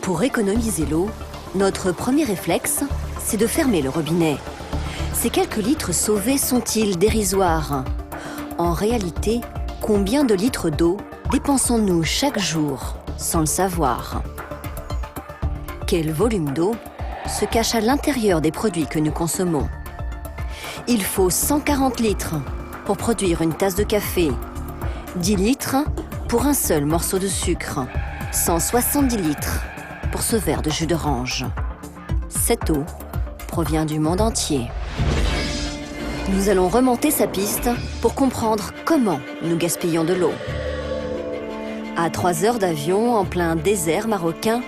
Pour économiser l'eau, notre premier réflexe, c'est de fermer le robinet. Ces quelques litres sauvés sont-ils dérisoires? En réalité, combien de litres d'eau dépensons-nous chaque jour sans le savoir? Quel volume d'eau se cache à l'intérieur des produits que nous consommons? Il faut 140 litres pour produire une tasse de café, 10 litres pour un seul morceau de sucre, 170 litres pour ce verre de jus d'orange. Cette eau provient du monde entier. Nous allons remonter sa piste pour comprendre comment nous gaspillons de l'eau. À 3 heures d'avion en plein désert marocain,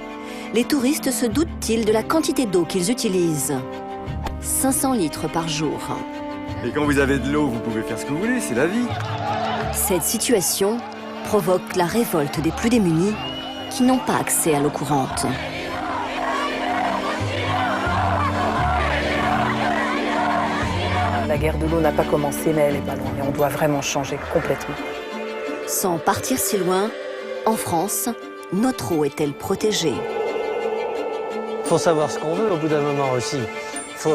les touristes se doutent-ils de la quantité d'eau qu'ils utilisent? 500 litres par jour. Et quand vous avez de l'eau, vous pouvez faire ce que vous voulez, c'est la vie. Cette situation provoque la révolte des plus démunis qui n'ont pas accès à l'eau courante. La guerre de l'eau n'a pas commencé, mais elle est pas loin. Et on doit vraiment changer complètement. Sans partir si loin, en France, notre eau est-elle protégée? Il faut savoir ce qu'on veut au bout d'un moment aussi.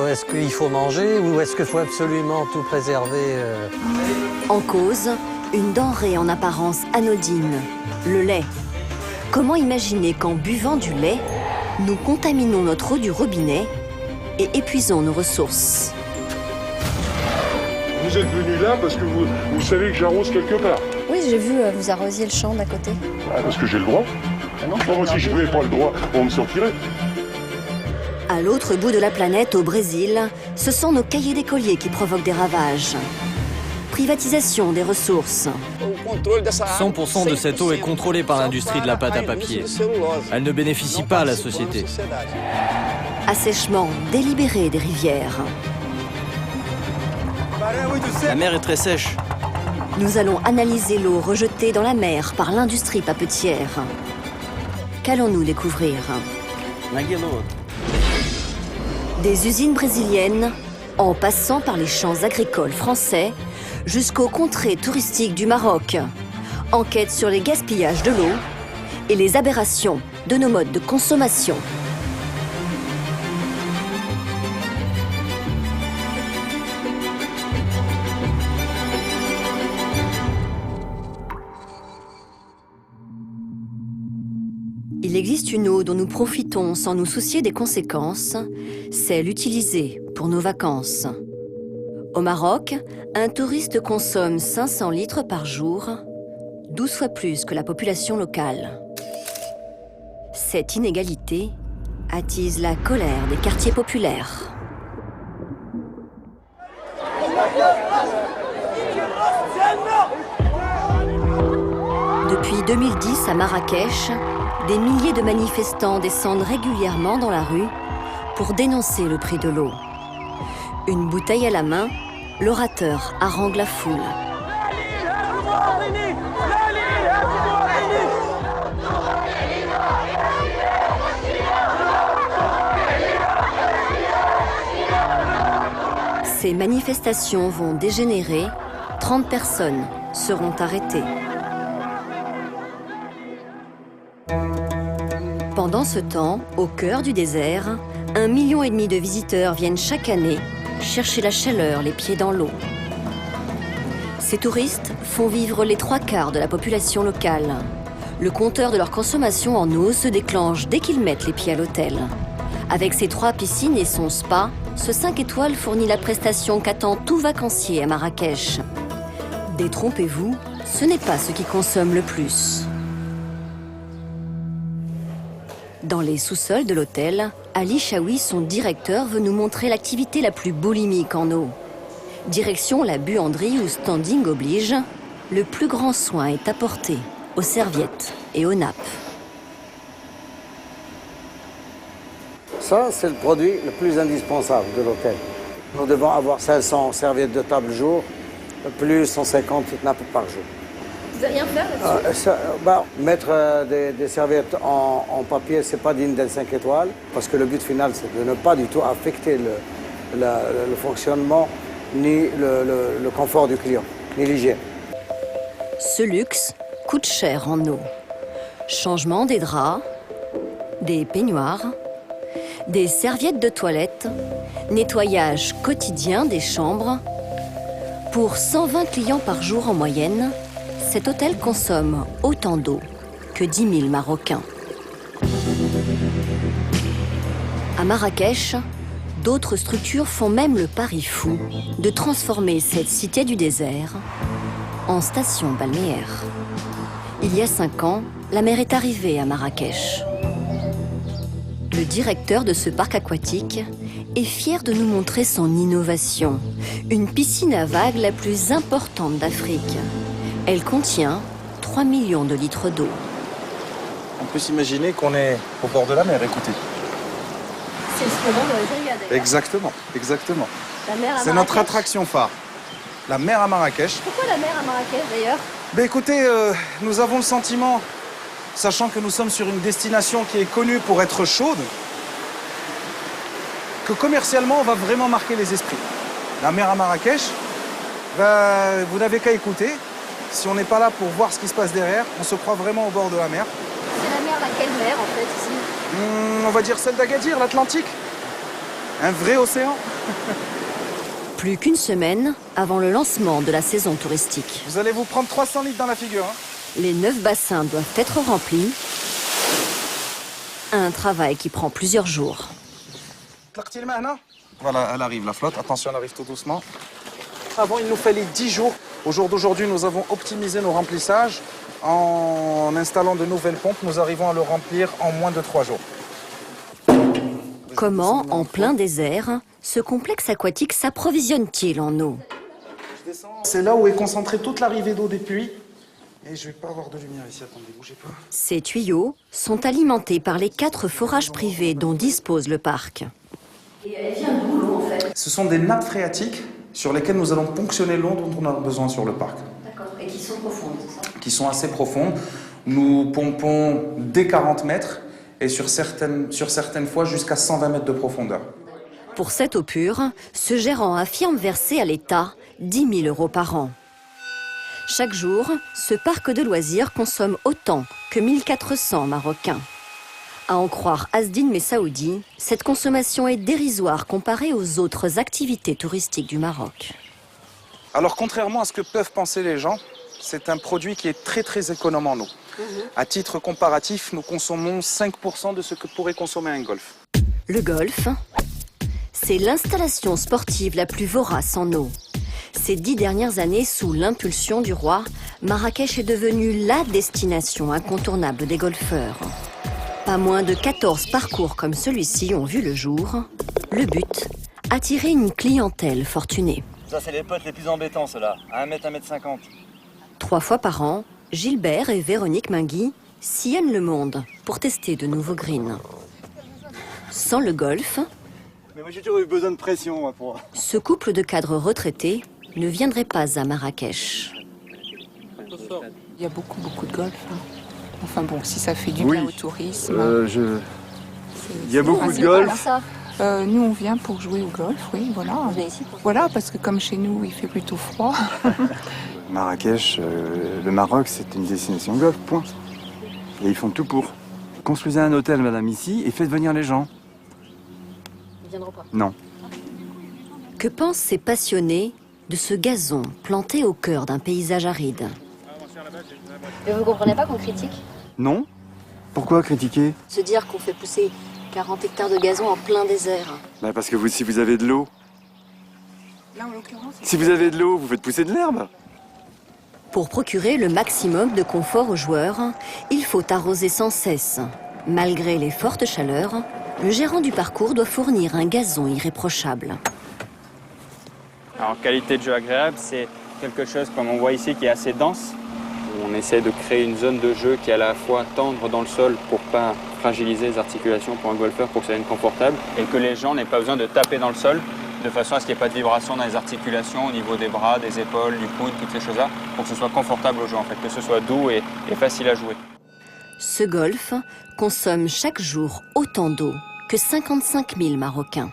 Est-ce qu'il faut manger ou est-ce qu'il faut absolument tout préserver En cause, une denrée en apparence anodine, le lait. Comment imaginer qu'en buvant du lait, nous contaminons notre eau du robinet et épuisons nos ressources? Vous êtes venu là parce que vous savez que j'arrose quelque part. Oui, j'ai vu, vous arrosiez le champ d'à côté. Ah, parce que j'ai le droit. Moi, si je n'avais pas le droit, on me sortirait. À l'autre bout de la planète, au Brésil, ce sont nos cahiers d'écoliers qui provoquent des ravages. Privatisation des ressources. 100% de cette eau est contrôlée par l'industrie de la pâte à papier. Elle ne bénéficie pas à la société. Assèchement délibéré des rivières. La mer est très sèche. Nous allons analyser l'eau rejetée dans la mer par l'industrie papetière. Qu'allons-nous découvrir? Des usines brésiliennes, en passant par les champs agricoles français, jusqu'aux contrées touristiques du Maroc. Enquête sur les gaspillages de l'eau et les aberrations de nos modes de consommation. Il existe une eau dont nous profitons sans nous soucier des conséquences, celle utilisée pour nos vacances. Au Maroc, un touriste consomme 500 litres par jour, 12 fois plus que la population locale. Cette inégalité attise la colère des quartiers populaires. Depuis 2010 à Marrakech, des milliers de manifestants descendent régulièrement dans la rue pour dénoncer le prix de l'eau. Une bouteille à la main, l'orateur harangue la foule. Ces manifestations vont dégénérer, 30 personnes seront arrêtées. Pendant ce temps, au cœur du désert, 1,5 million de visiteurs viennent chaque année chercher la chaleur les pieds dans l'eau. Ces touristes font vivre les 3/4 de la population locale. Le compteur de leur consommation en eau se déclenche dès qu'ils mettent les pieds à l'hôtel. Avec ses 3 piscines et son spa, ce 5 étoiles fournit la prestation qu'attend tout vacancier à Marrakech. Détrompez-vous, ce n'est pas ce qui consomme le plus. Dans les sous-sols de l'hôtel, Ali Chaoui, son directeur, veut nous montrer l'activité la plus boulimique en eau. Direction la buanderie où standing oblige, le plus grand soin est apporté aux serviettes et aux nappes. Ça, c'est le produit le plus indispensable de l'hôtel. Nous devons avoir 500 serviettes de table jour, plus 150 nappes par jour. Vous n'avez rien faire là-dessus? Mettre des serviettes en papier, c'est pas digne d'un 5 étoiles, parce que le but final, c'est de ne pas du tout affecter le fonctionnement, ni le confort du client, ni l'hygiène. Ce luxe coûte cher en eau. Changement des draps, Des peignoirs, des serviettes de toilette, nettoyage quotidien des chambres. Pour 120 clients par jour en moyenne, cet hôtel consomme autant d'eau que 10 000 Marocains. À Marrakech, d'autres structures font même le pari fou de transformer cette cité du désert en station balnéaire. Il y a 5 ans, la mer est arrivée à Marrakech. Le directeur de ce parc aquatique est fier de nous montrer son innovation, une piscine à vagues la plus importante d'Afrique. Elle contient 3 millions de litres d'eau. On peut s'imaginer qu'on est au bord de la mer, écoutez. C'est le slogan de l'Algérie, d'ailleurs. Exactement, exactement. La mer à C'est notre Marrakech. attraction phare. La mer à Marrakech. Pourquoi la mer à Marrakech, d'ailleurs? Ben écoutez, nous avons le sentiment, sachant que nous sommes sur une destination qui est connue pour être chaude, que commercialement, on va vraiment marquer les esprits. La mer à Marrakech, ben, vous n'avez qu'à écouter. Si on n'est pas là pour voir ce qui se passe derrière, on se croit vraiment au bord de la mer. C'est la mer, laquelle mer, en fait, ici? On va dire celle d'Agadir, l'Atlantique. Un vrai océan. Plus qu'une semaine avant le lancement de la saison touristique. Vous allez vous prendre 300 litres dans la figure. Hein. Les 9 bassins doivent être remplis. Un travail qui prend plusieurs jours. Voilà, elle arrive la flotte. Attention, elle arrive tout doucement. Avant, il nous fallait 10 jours. Au jour d'aujourd'hui, nous avons optimisé nos remplissages. En installant de nouvelles pompes, nous arrivons à le remplir en moins de 3 jours. Comment, en plein désert, ce complexe aquatique s'approvisionne-t-il en eau? C'est là où est concentrée toute l'arrivée d'eau des puits. Et je vais pas avoir de lumière ici, attendez, bougez pas. Ces tuyaux sont alimentés par les 4 forages privés dont dispose le parc. Et elle vient d'où, l'eau, en fait? Ce sont des nappes phréatiques sur lesquelles nous allons ponctionner l'eau dont on a besoin sur le parc. D'accord, et qui sont profondes, c'est ça? Qui sont assez profondes. Nous pompons dès 40 mètres et sur certaines fois jusqu'à 120 mètres de profondeur. Pour cette eau pure, ce gérant affirme verser à l'État 10 000 € par an. Chaque jour, ce parc de loisirs consomme autant que 1400 Marocains. À en croire Asdine Messaoudi, cette consommation est dérisoire comparée aux autres activités touristiques du Maroc. Alors contrairement à ce que peuvent penser les gens, c'est un produit qui est très très économe en eau. À titre comparatif, nous consommons 5% de ce que pourrait consommer un golf. Le golf, c'est l'installation sportive la plus vorace en eau. Ces 10 dernières années, sous l'impulsion du roi, Marrakech est devenue la destination incontournable des golfeurs. Pas moins de 14 parcours comme celui-ci ont vu le jour. Le but, attirer une clientèle fortunée. Ça, c'est les potes les plus embêtants, ceux-là. À 1 mètre, 1 mètre 50. 3 fois par an, Gilbert et Véronique Mingui sillonnent le monde pour tester de nouveaux greens. Sans le golf, Mais moi, j'ai toujours eu besoin de pression, moi, pour... ce couple de cadres retraités ne viendrait pas à Marrakech. Il y a beaucoup de golf. Hein. Enfin bon, si ça fait du bien au tourisme. Il y a beaucoup de golf. Ça. Nous, on vient pour jouer au golf, oui, voilà. On vient ici pour... Voilà, parce que comme chez nous, il fait plutôt froid. Marrakech, le Maroc, c'est une destination golf, point. Et ils font tout pour. Construisez un hôtel, madame, ici, et faites venir les gens. Ils viendront pas. Non. Que pensent ces passionnés de ce gazon planté au cœur d'un paysage aride? Mais vous comprenez pas qu'on critique? Non? Pourquoi critiquer? Se dire qu'on fait pousser 40 hectares de gazon en plein désert. Bah parce que si vous avez de l'eau. Là, en l'occurrence, Si vous avez de l'eau, vous faites pousser de l'herbe. Pour procurer le maximum de confort aux joueurs, il faut arroser sans cesse. Malgré les fortes chaleurs, le gérant du parcours doit fournir un gazon irréprochable. Alors, qualité de jeu agréable, c'est quelque chose comme on voit ici qui est assez dense. On essaie de créer une zone de jeu qui est à la fois tendre dans le sol pour ne pas fragiliser les articulations pour un golfeur pour que ça devienne confortable et que les gens n'aient pas besoin de taper dans le sol de façon à ce qu'il n'y ait pas de vibration dans les articulations au niveau des bras, des épaules, du coude, toutes ces choses-là pour que ce soit confortable au jeu en fait, que ce soit doux et facile à jouer. Ce golf consomme chaque jour autant d'eau que 55 000 Marocains.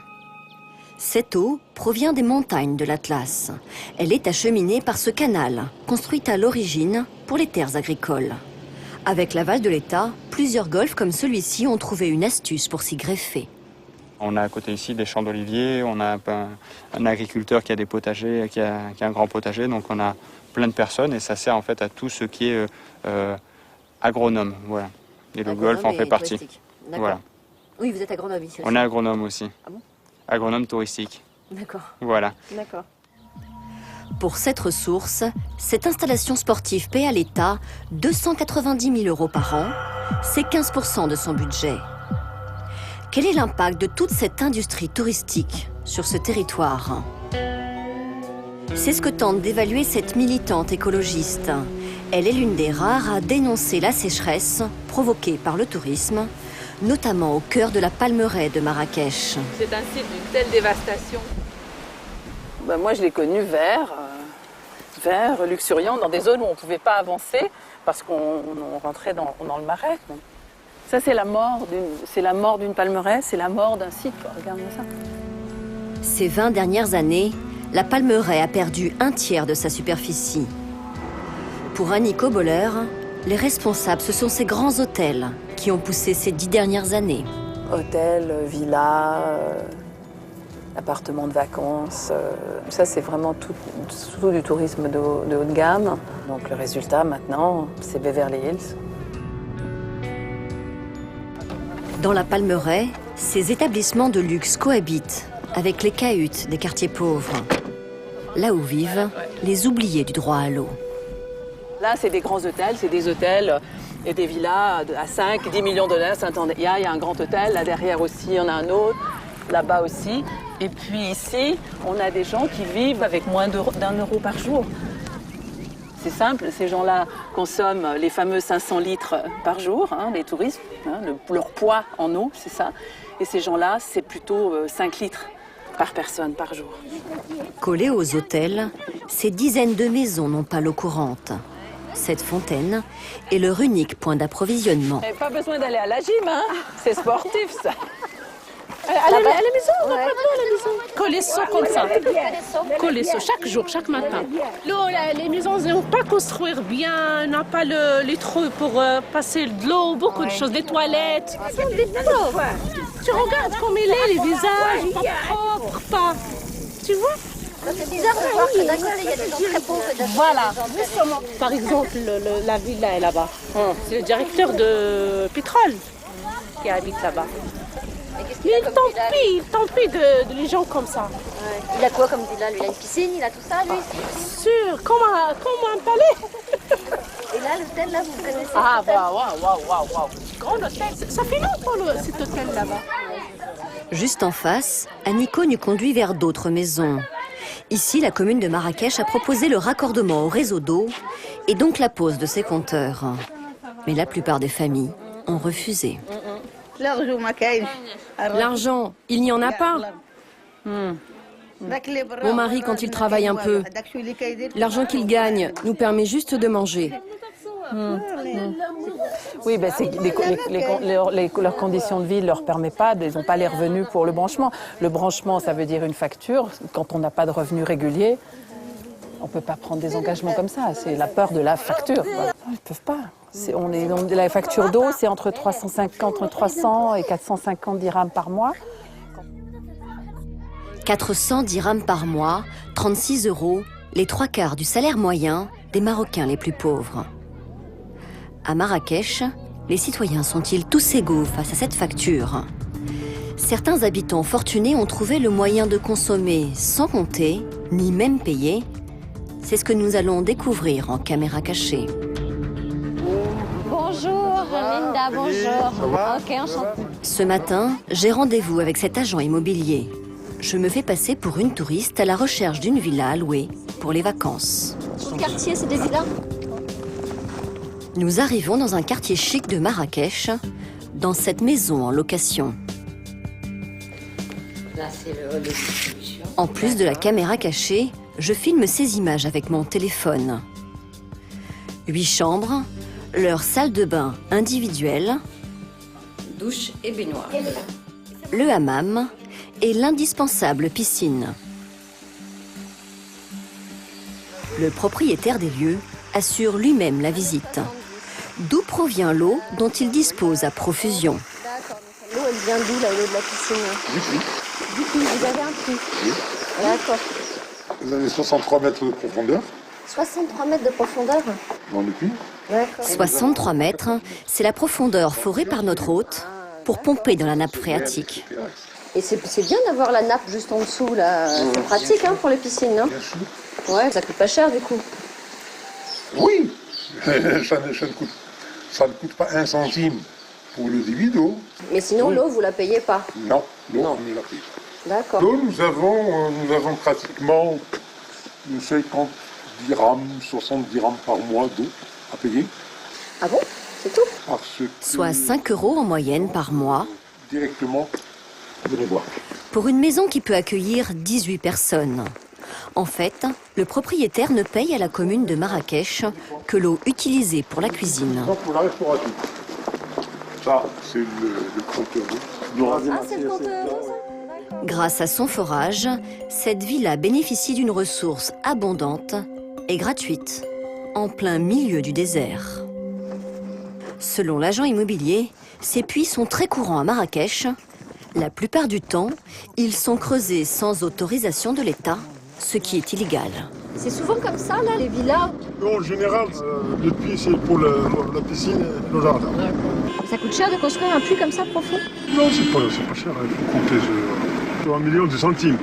Cette eau provient des montagnes de l'Atlas. Elle est acheminée par ce canal, construit à l'origine pour les terres agricoles. Avec l'aval de l'État, plusieurs golfs comme celui-ci ont trouvé une astuce pour s'y greffer. On a à côté ici des champs d'oliviers, on a un agriculteur qui a des potagers, qui a un grand potager, donc on a plein de personnes et ça sert en fait à tout ce qui est agronome. Voilà. Et le golf en fait partie. Voilà. Oui, vous êtes agronome ici aussi. On est agronome aussi. Ah bon? Agronome touristique. D'accord. Voilà. D'accord. Pour cette ressource, cette installation sportive paie à l'État 290 000 € par an. C'est 15% de son budget. Quel est l'impact de toute cette industrie touristique sur ce territoire? C'est ce que tente d'évaluer cette militante écologiste. Elle est l'une des rares à dénoncer la sécheresse provoquée par le tourisme, notamment au cœur de la Palmeraie de Marrakech. C'est un site d'une telle dévastation. Ben moi, je l'ai connu vert, luxuriant, dans des zones où on ne pouvait pas avancer parce qu'on rentrait dans le marais. Ça, c'est la mort d'une palmeraie, c'est la mort d'un site. Regarde-moi ça. Ces 20 dernières années, la Palmeraie a perdu un tiers de sa superficie. Pour Annick Boller, les responsables, ce sont ces grands hôtels qui ont poussé ces 10 dernières années. Hôtels, villas, appartements de vacances, ça c'est vraiment tout du tourisme de haut de gamme. Donc le résultat maintenant, c'est Beverly Hills. Dans la Palmeraie, ces établissements de luxe cohabitent avec les cahutes des quartiers pauvres, là où vivent les oubliés du droit à l'eau. Là, c'est des grands hôtels, c'est des hôtels et des villas à 5, 10 millions de dollars. Il y a un grand hôtel, là derrière aussi, il y en a un autre, là-bas aussi. Et puis ici, on a des gens qui vivent avec moins d'1 euro par jour. C'est simple, ces gens-là consomment les fameux 500 litres par jour, les touristes, leur poids en eau, c'est ça. Et ces gens-là, c'est plutôt 5 litres par personne par jour. Collées aux hôtels, ces dizaines de maisons n'ont pas l'eau courante. Cette fontaine est leur unique point d'approvisionnement. Pas besoin d'aller à la gym, c'est sportif ça. À la maison, on n'a pas d'eau à la maison. Colasso comme ça. Colasso, chaque jour, chaque matin. L'eau, les maisons ne vont pas construire bien, n'a pas les trous pour passer de l'eau, beaucoup de choses, des toilettes. Ce sont des pauvres. Tu regardes comme il est, les visages, pas propres, pas. Tu vois? C'est bizarre de voir que d'un côté, il y a des gens très pauvres et d'un côté, Voilà. des gens très riches. Par exemple, la villa est là-bas. C'est le directeur de pétrole qui habite là-bas. Mais il tant pis de les gens comme ça. Ouais. Il a quoi comme villa, lui? Il a une piscine, il a tout ça, lui? Sûr, comme un palais. Et là, l'hôtel, là, vous connaissez? Ah, waouh. Grand hôtel. Ça fait longtemps, cet hôtel là-bas. Juste en face, Annico nous conduit vers d'autres maisons. Ici, la commune de Marrakech a proposé le raccordement au réseau d'eau et donc la pose de ses compteurs. Mais la plupart des familles ont refusé. L'argent, il n'y en a pas. Mon mari, quand il travaille un peu, l'argent qu'il gagne nous permet juste de manger. Oui, leurs conditions de vie ne leur permettent pas, ils n'ont pas les revenus pour le branchement. Le branchement, ça veut dire une facture. Quand on n'a pas de revenus réguliers, on ne peut pas prendre des engagements comme ça. C'est la peur de la facture. Ils ne peuvent pas. La facture d'eau, c'est entre 300 et 450 dirhams par mois. 400 dirhams par mois, 36 €, les 3/4 du salaire moyen des Marocains les plus pauvres. À Marrakech, les citoyens sont-ils tous égaux face à cette facture? Certains habitants fortunés ont trouvé le moyen de consommer sans compter, ni même payer. C'est ce que nous allons découvrir en caméra cachée. Bonjour, Linda, bonjour. Ok, enchantée. Ce matin, j'ai rendez-vous avec cet agent immobilier. Je me fais passer pour une touriste à la recherche d'une villa à louer pour les vacances. Tout le quartier, c'est des villas? Nous arrivons dans un quartier chic de Marrakech, dans cette maison en location. Là, c'est le hall de distribution. En plus de la caméra cachée, je filme ces images avec mon téléphone. 8 chambres, leur salle de bain individuelle, Douche et baignoire. le hammam et l'indispensable piscine. Le propriétaire des lieux assure lui-même la visite. D'où provient l'eau dont ils disposent à profusion? D'accord. L'eau, elle vient d'où, l'eau de la piscine? Du puits, vous avez un puits? Oui. D'accord. Vous avez 63 mètres de profondeur 63 mètres de profondeur? dans le puits. D'accord. 63 mètres, c'est la profondeur forée par notre hôte pour pomper dans la nappe phréatique. Et c'est bien d'avoir la nappe juste en dessous, là. C'est pratique pour les piscines, non? Bien sûr. Ouais, ça coûte pas cher, du coup. Oui, ça ne coûte pas un centime pour le débit d'eau. Mais sinon, l'eau, vous la payez pas? Non, l'eau, on ne la paye pas. D'accord. L'eau, nous avons pratiquement 50 dirhams, 60 dirhams par mois d'eau à payer. Ah bon? C'est tout? Parce que Soit 5 € en moyenne par mois. directement de les boire. Pour une maison qui peut accueillir 18 personnes. En fait, le propriétaire ne paye à la commune de Marrakech que l'eau utilisée pour la cuisine. Donc pour la restauration, ça c'est le compteur d'eau. Ah, c'est le compteur. Grâce à son forage, cette villa bénéficie d'une ressource abondante et gratuite, en plein milieu du désert. Selon l'agent immobilier, ces puits sont très courants à Marrakech. La plupart du temps, ils sont creusés sans autorisation de l'État, ce qui est illégal. C'est souvent comme ça, là, les villas? En général, le puits c'est pour la piscine et le jardin. Ça coûte cher de construire un puits comme ça, profond? Non, c'est pas cher, il faut compter sur 1 million de centimes.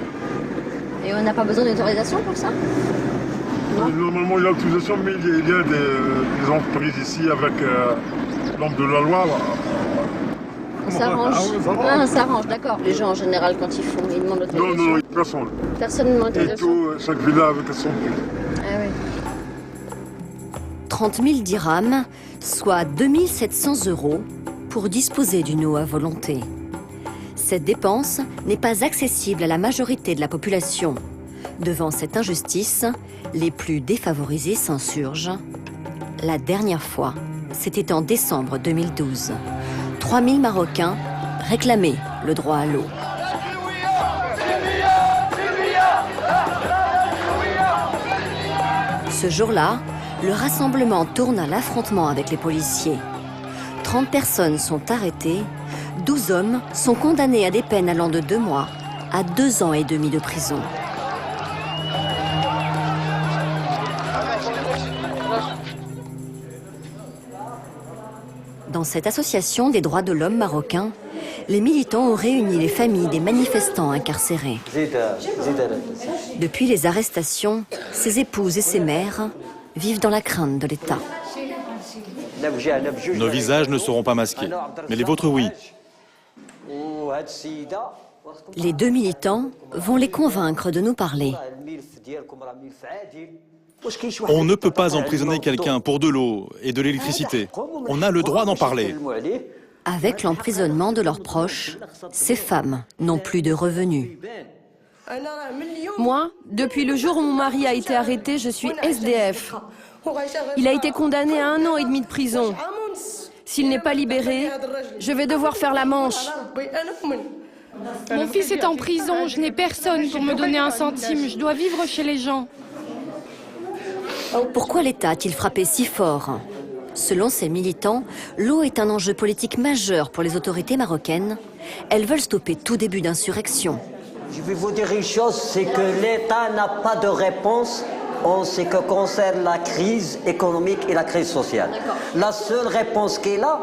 Et on n'a pas besoin d'autorisation pour ça? Normalement, il y a l'autorisation, mais il y a des entreprises ici avec l'ombre de la loi. On s'arrange. Ah, on s'arrange, d'accord. Les gens, en général, quand ils font, ils demandent l'autorisation. Non, personne. Personne ne demande Et l'autorisation. tout, chaque villa avec son prix. Ah oui. 30 000 dirhams, soit 2 700 € pour disposer d'une eau à volonté. Cette dépense n'est pas accessible à la majorité de la population. Devant cette injustice, les plus défavorisés s'insurgent. La dernière fois, c'était en décembre 2012. 3 000 Marocains réclamaient le droit à l'eau. Ce jour-là, le rassemblement tourne à l'affrontement avec les policiers. 30 personnes sont arrêtées, 12 hommes sont condamnés à des peines allant de 2 mois à 2 ans et demi de prison. Dans cette association des droits de l'homme marocain, les militants ont réuni les familles des manifestants incarcérés. Depuis les arrestations, ses épouses et ses mères vivent dans la crainte de l'État. Nos visages ne seront pas masqués, mais les vôtres, oui. Les 2 militants vont les convaincre de nous parler. On ne peut pas emprisonner quelqu'un pour de l'eau et de l'électricité. On a le droit d'en parler. Avec l'emprisonnement de leurs proches, ces femmes n'ont plus de revenus. Moi, depuis le jour où mon mari a été arrêté, je suis SDF. Il a été condamné à 1 an et demi de prison. S'il n'est pas libéré, je vais devoir faire la manche. Mon fils est en prison, je n'ai personne pour me donner 1 centime, je dois vivre chez les gens. Pourquoi l'État a-t-il frappé si fort? Selon ces militants, l'eau est un enjeu politique majeur pour les autorités marocaines. Elles veulent stopper tout début d'insurrection. Je vais vous dire une chose, c'est que l'État n'a pas de réponse en ce qui concerne la crise économique et la crise sociale. La seule réponse qu'il a,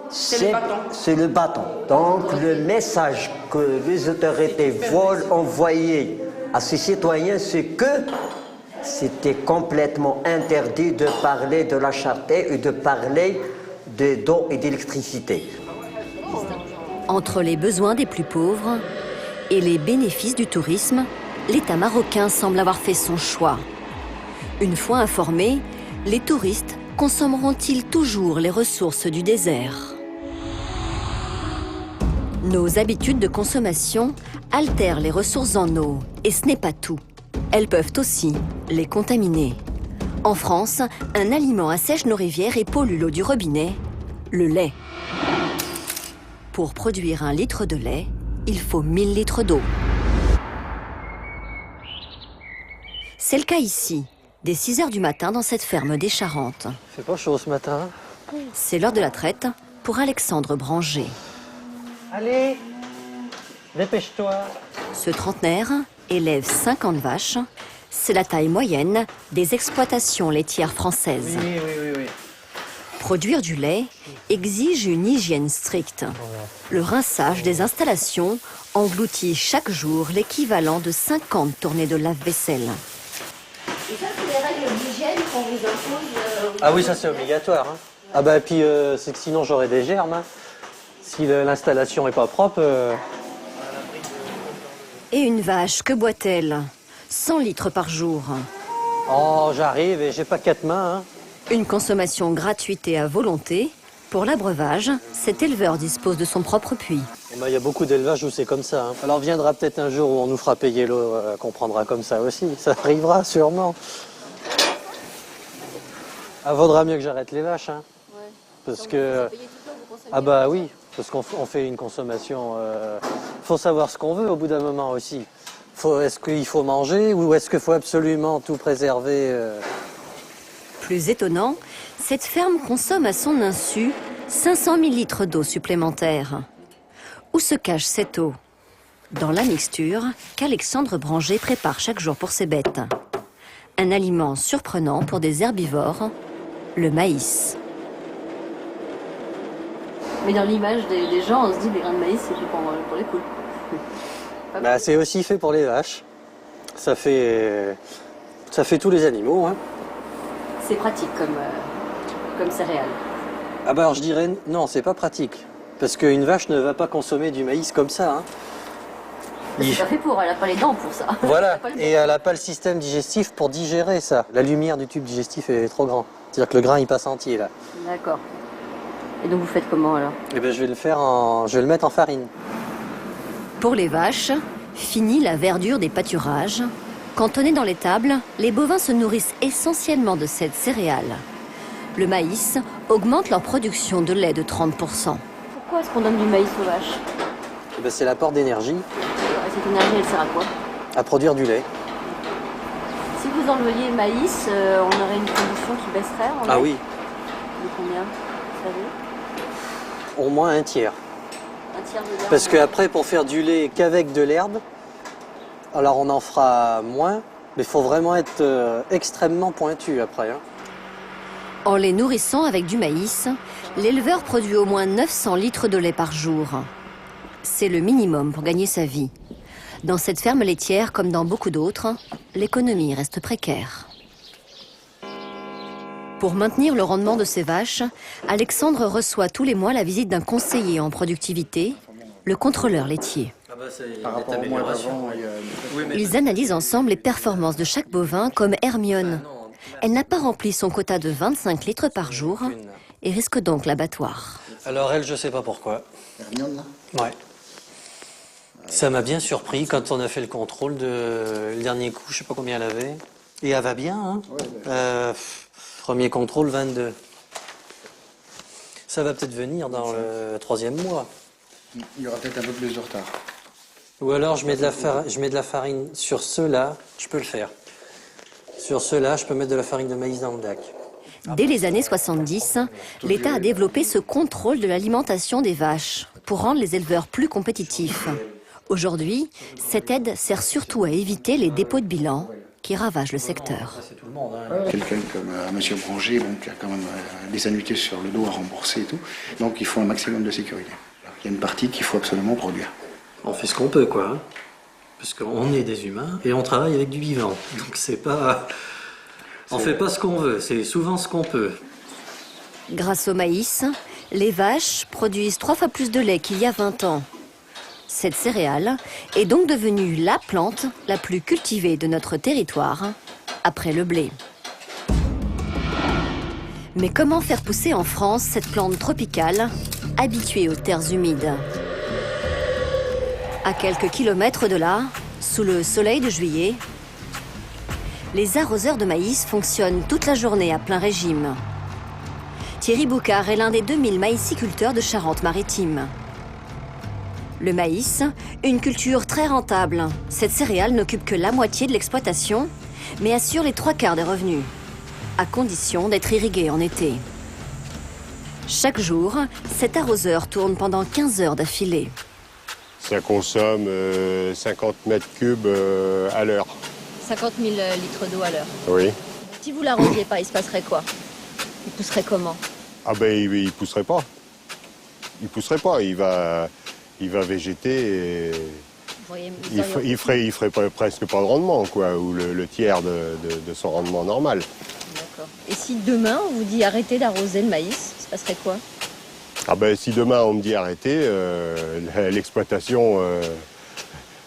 c'est le bâton. Donc le message que les autorités veulent envoyer à ces citoyens, c'est que c'était complètement interdit de parler de la charité et de parler d'eau et d'électricité. Entre les besoins des plus pauvres et les bénéfices du tourisme, l'État marocain semble avoir fait son choix. Une fois informés, les touristes consommeront-ils toujours les ressources du désert? Nos habitudes de consommation altèrent les ressources en eau, et ce n'est pas tout. Elles peuvent aussi les contaminer. En France, un aliment assèche nos rivières et pollue l'eau du robinet, le lait. Pour produire 1 litre de lait, il faut 1000 litres d'eau. C'est le cas ici, dès 6 h du matin dans cette ferme des Charentes. C'est pas chaud ce matin. C'est l'heure de la traite pour Alexandre Branger. Allez, dépêche-toi. Ce trentenaire élève 50 vaches. C'est la taille moyenne des exploitations laitières françaises. Oui. Produire du lait exige une hygiène stricte. Le rinçage des installations engloutit chaque jour l'équivalent de 50 tournées de lave-vaisselle. Et ça, c'est les règles d'hygiène qu'on vous impose Ah oui, ça c'est obligatoire. Hein. Ah bah puis c'est que sinon j'aurais des germes. Hein. Si l'installation est pas propre... Et une vache, que boit-elle? 100 litres par jour. Oh, j'arrive et j'ai pas 4 mains. Hein. Une consommation gratuite et à volonté. Pour l'abreuvage, cet éleveur dispose de son propre puits. Il y a beaucoup d'élevages où c'est comme ça. Hein. Alors viendra peut-être un jour où on nous fera payer l'eau, qu'on prendra comme ça aussi. Ça arrivera sûrement. Ah, vaudra mieux que j'arrête les vaches. Hein. Ouais. Parce que... Ah bah oui, parce qu'on fait une consommation... faut savoir ce qu'on veut au bout d'un moment aussi. Est-ce qu'il faut manger ou est-ce qu'il faut absolument tout préserver Plus étonnant, cette ferme consomme à son insu 500 000 litres d'eau supplémentaire. Où se cache cette eau? Dans la mixture qu'Alexandre Branger prépare chaque jour pour ses bêtes. Un aliment surprenant pour des herbivores, le maïs. Mais dans l'image des gens, on se dit les grains de maïs, c'est fait pour les poules. Bah, c'est aussi fait pour les vaches. Ça fait tous les animaux. Hein. C'est pratique comme céréale. Ah bah alors je dirais non, c'est pas pratique. Parce qu'une vache ne va pas consommer du maïs comme ça. Hein. C'est pas fait pour, elle n'a pas les dents pour ça. Voilà, et elle n'a pas le système digestif pour digérer ça. La lumière du tube digestif est trop grand. C'est-à-dire que le grain il passe entier là. D'accord. Et donc vous faites comment alors? Eh ben je vais le mettre en farine. Pour les vaches, fini la verdure des pâturages. Cantonnés dans l'étable, les bovins se nourrissent essentiellement de cette céréale. Le maïs augmente leur production de lait de 30%. Pourquoi est-ce qu'on donne du maïs aux vaches? Eh ben, c'est l'apport d'énergie. Cette énergie, elle sert à quoi? À produire du lait. Si vous enleviez le maïs, on aurait une production qui baisserait en Ah lait. oui. De combien, vous savez? Au moins un tiers. Un tiers de l'herbe. Parce qu'après, pour faire du lait qu'avec de l'herbe, alors on en fera moins, mais il faut vraiment être extrêmement pointu après. Hein. En les nourrissant avec du maïs, l'éleveur produit au moins 900 litres de lait par jour. C'est le minimum pour gagner sa vie. Dans cette ferme laitière, comme dans beaucoup d'autres, l'économie reste précaire. Pour maintenir le rendement de ses vaches, Alexandre reçoit tous les mois la visite d'un conseiller en productivité, le contrôleur laitier. Par rapport au mois d'avant, Ils analysent ensemble les performances de chaque bovin, comme Hermione. Elle n'a pas rempli son quota de 25 litres par jour et risque donc l'abattoir. Alors elle, je sais pas pourquoi. Hermione, là? Ouais. Ça m'a bien surpris quand on a fait le contrôle le dernier coup, je sais pas combien elle avait. Et elle va bien, hein. Ouais, premier contrôle, 22. Ça va peut-être venir dans le 3e mois. Il y aura peut-être un peu plus de retard. Ou alors je mets de la farine sur ceux-là, je peux le faire. Sur ceux-là, je peux mettre de la farine de maïs dans le DAC. Dès les années 70, l'État a développé ce contrôle de l'alimentation des vaches pour rendre les éleveurs plus compétitifs. Aujourd'hui, cette aide sert surtout à éviter les dépôts de bilan qui ravagent le secteur. Quelqu'un comme M. Branger, qui a quand même des annuités sur le dos à rembourser et tout, donc il faut un maximum de sécurité. Il y a une partie qu'il faut absolument produire. On fait ce qu'on peut, quoi. Hein. Parce qu'on est des humains et on travaille avec du vivant. Donc c'est pas... On fait pas ce qu'on veut, c'est souvent ce qu'on peut. Grâce au maïs, les vaches produisent 3 fois plus de lait qu'il y a 20 ans. Cette céréale est donc devenue la plante la plus cultivée de notre territoire, après le blé. Mais comment faire pousser en France cette plante tropicale, habituée aux terres humides? À quelques kilomètres de là, sous le soleil de juillet, les arroseurs de maïs fonctionnent toute la journée à plein régime. Thierry Boucard est l'un des 2000 maïsiculteurs de Charente-Maritime. Le maïs, une culture très rentable. Cette céréale n'occupe que la moitié de l'exploitation, mais assure les 3/4 des revenus, à condition d'être irriguée en été. Chaque jour, cet arroseur tourne pendant 15 heures d'affilée. Ça consomme 50 mètres cubes à l'heure. 50 000 litres d'eau à l'heure. Oui. Si vous l'arrosiez pas, il se passerait quoi? Il pousserait comment? Ah ben il pousserait pas. Il pousserait pas, il va végéter et il ferait presque pas de rendement, quoi, ou le tiers de son rendement normal. D'accord. Et si demain on vous dit arrêtez d'arroser le maïs, il se passerait quoi? Ah ben si demain on me dit arrêtez, l'exploitation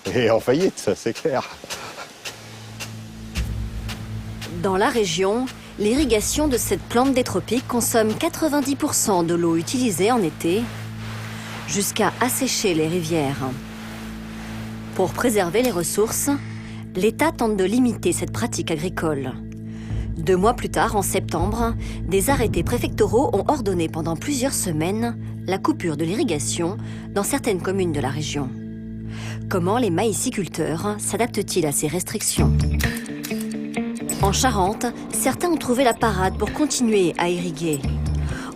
est en faillite, ça c'est clair. Dans la région, l'irrigation de cette plante des tropiques consomme 90% de l'eau utilisée en été, jusqu'à assécher les rivières. Pour préserver les ressources, l'État tente de limiter cette pratique agricole. 2 mois plus tard, en septembre, des arrêtés préfectoraux ont ordonné pendant plusieurs semaines la coupure de l'irrigation dans certaines communes de la région. Comment les maïsiculteurs s'adaptent-ils à ces restrictions ? En Charente, certains ont trouvé la parade pour continuer à irriguer.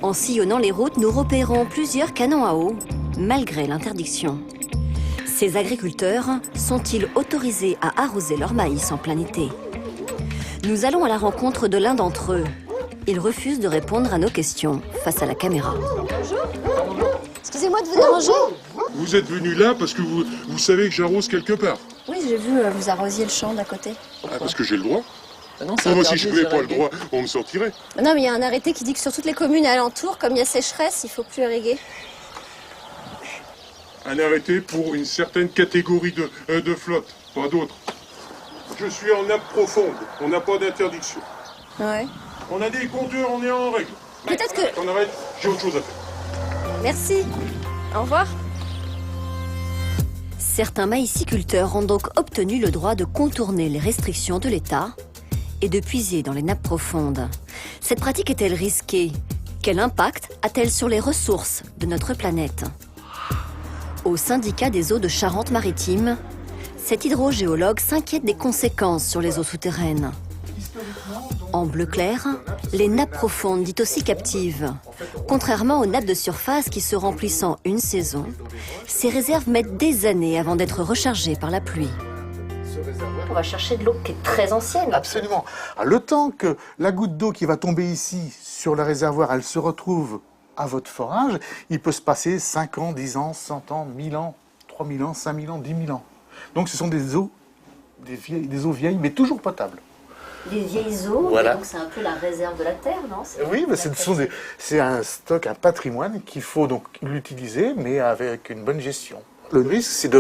En sillonnant les routes, nous repérons plusieurs canons à eau, malgré l'interdiction. Ces agriculteurs sont-ils autorisés à arroser leur maïs en plein été ? Nous allons à la rencontre de l'un d'entre eux. Il refuse de répondre à nos questions face à la caméra. Bonjour. Excusez-moi de vous déranger. Vous êtes venu là parce que vous savez que j'arrose quelque part. Oui, j'ai vu vous arrosiez le champ d'à côté. Ah, parce que j'ai le droit. Non, moi, si je n'avais pas le droit, on me sortirait. Non, mais il y a un arrêté qui dit que sur toutes les communes alentours, comme il y a sécheresse, il ne faut plus irriguer. Un arrêté pour une certaine catégorie de flotte, pas d'autres. Je suis en nappe profonde, on n'a pas d'interdiction. Ouais. On a des compteurs, on est en règle. Peut-être que... On arrête, j'ai autre chose à faire. Merci. Au revoir. Certains maïsiculteurs ont donc obtenu le droit de contourner les restrictions de l'État et de puiser dans les nappes profondes. Cette pratique est-elle risquée? Quel impact a-t-elle sur les ressources de notre planète? Au syndicat des eaux de Charente-Maritime, cet hydrogéologue s'inquiète des conséquences sur les eaux souterraines. En bleu clair, les nappes profondes, dites aussi captives. Contrairement aux nappes de surface qui se remplissent en une saison, ces réserves mettent des années avant d'être rechargées par la pluie. On va chercher de l'eau qui est très ancienne. Absolument. Alors, le temps que la goutte d'eau qui va tomber ici sur le réservoir, elle se retrouve à votre forage, il peut se passer 5 ans, 10 ans, 100 ans, 1000 ans, 3000 ans, 5000 ans, 10 000 ans. Donc ce sont des eaux vieilles, mais toujours potables. Des vieilles eaux, voilà. Donc c'est un peu la réserve de la terre, non? Oui, mais c'est un stock, un patrimoine qu'il faut donc l'utiliser, mais avec une bonne gestion. Le risque, c'est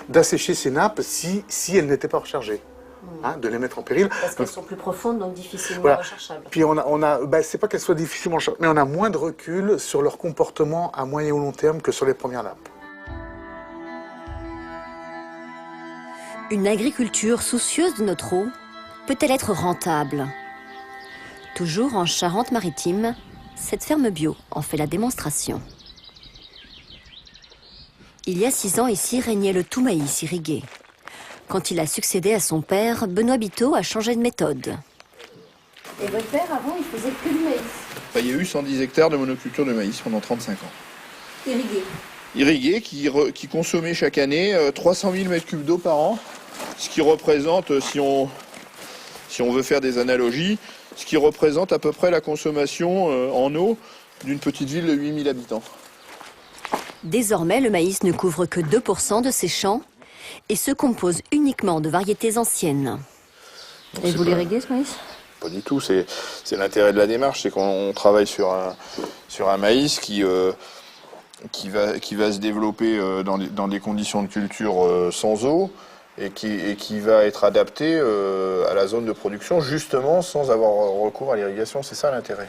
d'assécher ces nappes si elles n'étaient pas rechargées. Hein, de les mettre en péril. Parce qu'elles sont plus profondes, donc difficilement rechargeables. Puis c'est pas qu'elles soient difficilement rechargeables, mais on a moins de recul sur leur comportement à moyen ou long terme que sur les premières nappes. Une agriculture soucieuse de notre eau peut-elle être rentable? Toujours en Charente-Maritime, cette ferme bio en fait la démonstration. Il y a 6 ans, ici, régnait le tout maïs irrigué. Quand il a succédé à son père, Benoît Biteau a changé de méthode. Et votre père, avant, il faisait que du maïs? Il y a eu 110 hectares de monoculture de maïs pendant 35 ans. Irrigué qui consommait chaque année 300 000 m3 d'eau par an, ce qui représente, si on veut faire des analogies, ce qui représente à peu près la consommation en eau d'une petite ville de 8000 habitants. Désormais, le maïs ne couvre que 2% de ses champs et se compose uniquement de variétés anciennes. Donc et vous l'irriguez, ce maïs? Pas du tout, c'est l'intérêt de la démarche, c'est qu'on travaille sur un maïs qui va se développer dans des conditions de culture sans eau et qui va être adapté à la zone de production, justement sans avoir recours à l'irrigation. C'est ça l'intérêt.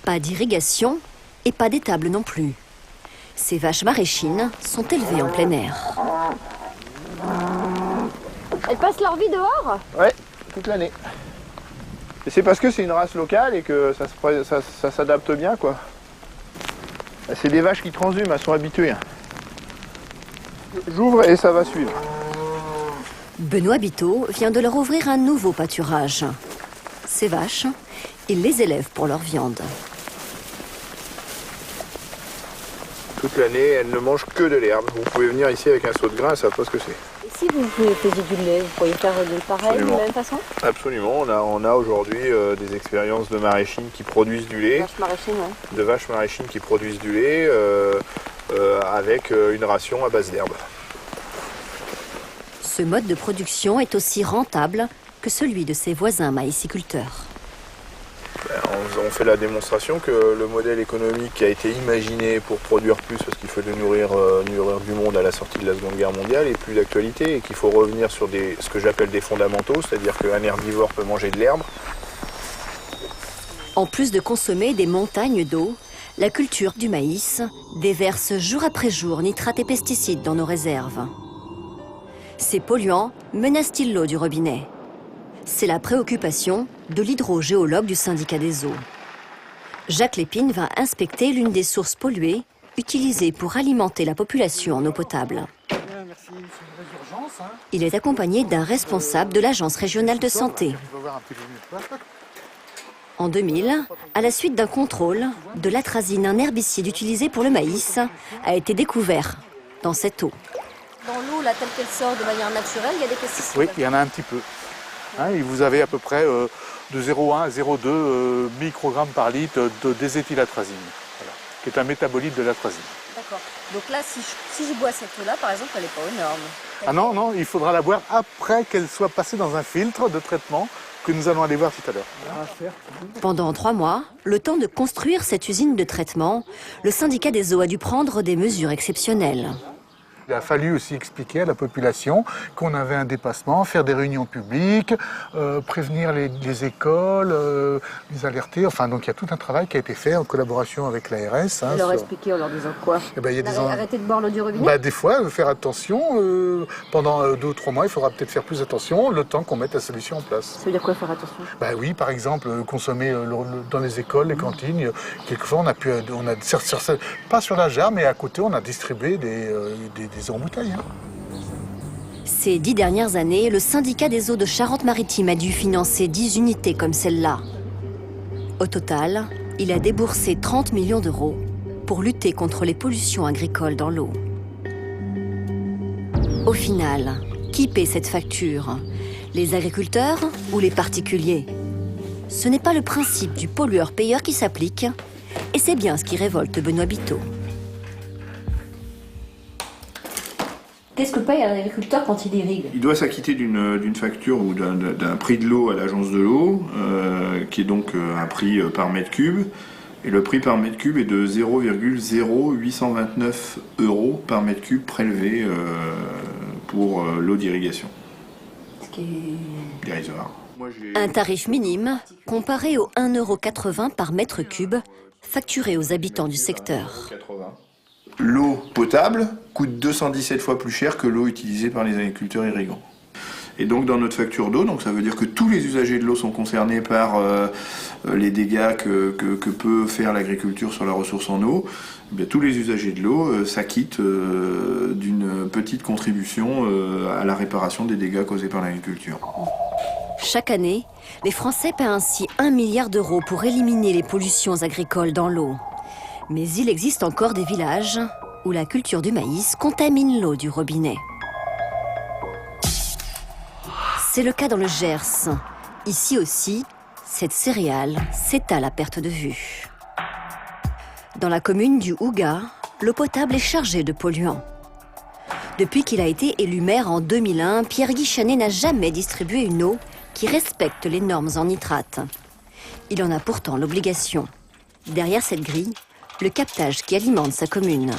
Pas d'irrigation et pas d'étable non plus. Ces vaches maraîchines sont élevées en plein air. Elles passent leur vie dehors? Ouais, toute l'année. Et c'est parce que c'est une race locale et que ça s'adapte bien, quoi. C'est des vaches qui transhument, elles sont habituées. J'ouvre et ça va suivre. Benoît Biteau vient de leur ouvrir un nouveau pâturage. Ces vaches, il les élève pour leur viande. Toute l'année, elles ne mangent que de l'herbe. Vous pouvez venir ici avec un seau de grain, elles ne savent pas ce que c'est. Et si vous faisiez du lait, vous pourriez faire de pareil, de la même façon? Absolument. On a aujourd'hui des expériences de maraîchines qui produisent du lait. Vaches maraîchines, ouais. De vaches maraîchines qui produisent du lait avec une ration à base d'herbe. Ce mode de production est aussi rentable que celui de ses voisins maïsiculteurs. On fait la démonstration que le modèle économique qui a été imaginé pour produire plus, parce qu'il faut nourrir du monde à la sortie de la Seconde Guerre mondiale, est plus d'actualité et qu'il faut revenir sur ce que j'appelle des fondamentaux, c'est-à-dire qu'un herbivore peut manger de l'herbe. En plus de consommer des montagnes d'eau, la culture du maïs déverse jour après jour nitrates et pesticides dans nos réserves. Ces polluants menacent-ils l'eau du robinet? C'est la préoccupation de l'hydrogéologue du syndicat des eaux. Jacques Lépine va inspecter l'une des sources polluées utilisées pour alimenter la population en eau potable. Il est accompagné d'un responsable de l'Agence régionale de santé. En 2000, à la suite d'un contrôle, de l'atrazine, un herbicide utilisé pour le maïs, a été découvert dans cette eau. Dans l'eau, là, telle qu'elle sort de manière naturelle, il y a des pesticides? Oui, il y en a un petit peu. Et vous avez à peu près de 0,1 à 0,2 microgrammes par litre de déséthylatrazine, voilà, qui est un métabolite de l'atrazine. D'accord. Donc là, si je bois cette eau-là, par exemple, elle n'est pas aux normes. Ah non, non, il faudra la boire après qu'elle soit passée dans un filtre de traitement que nous allons aller voir tout à l'heure. Pendant 3 mois, le temps de construire cette usine de traitement, le syndicat des eaux a dû prendre des mesures exceptionnelles. Il a fallu aussi expliquer à la population qu'on avait un dépassement, faire des réunions publiques, prévenir les écoles, les alerter. Enfin, donc il y a tout un travail qui a été fait en collaboration avec l'ARS. Hein, leur expliquer en leur disant quoi? Arrêter de boire l'eau du robinet? Des fois, faire attention. Pendant 2 ou 3 mois, il faudra peut-être faire plus attention le temps qu'on mette la solution en place. Ça veut dire quoi, faire attention? Oui, par exemple, consommer dans les écoles, les cantines. Quelquefois, pas sur la jarre, mais à côté, on a distribué des eaux en bouteille. Ces 10 dernières années, le syndicat des eaux de Charente-Maritime a dû financer 10 unités comme celle-là. Au total, il a déboursé 30 millions d'euros pour lutter contre les pollutions agricoles dans l'eau. Au final, qui paie cette facture? Les agriculteurs ou les particuliers? Ce n'est pas le principe du pollueur-payeur qui s'applique, et c'est bien ce qui révolte Benoît Biteau. Qu'est-ce que paye un agriculteur quand il irrigue? Il doit s'acquitter d'une facture ou d'un prix de l'eau à l'agence de l'eau, qui est donc un prix par mètre cube. Et le prix par mètre cube est de 0,0829 € par mètre cube prélevé pour l'eau d'irrigation. Ce qui est dérisoire. Un tarif minime comparé aux 1,80 € par mètre cube facturé aux habitants du secteur. L'eau potable coûte 217 fois plus cher que l'eau utilisée par les agriculteurs irrigants. Et donc dans notre facture d'eau, ça veut dire que tous les usagers de l'eau sont concernés par les dégâts que peut faire l'agriculture sur la ressource en eau. Tous les usagers de l'eau s'acquittent d'une petite contribution à la réparation des dégâts causés par l'agriculture. Chaque année, les Français paient ainsi 1 milliard d'euros pour éliminer les pollutions agricoles dans l'eau. Mais il existe encore des villages où la culture du maïs contamine l'eau du robinet. C'est le cas dans le Gers. Ici aussi, cette céréale s'étale à perte de vue. Dans la commune du Houga, l'eau potable est chargée de polluants. Depuis qu'il a été élu maire en 2001, Pierre Guichanet n'a jamais distribué une eau qui respecte les normes en nitrate. Il en a pourtant l'obligation. Derrière cette grille, le captage qui alimente sa commune.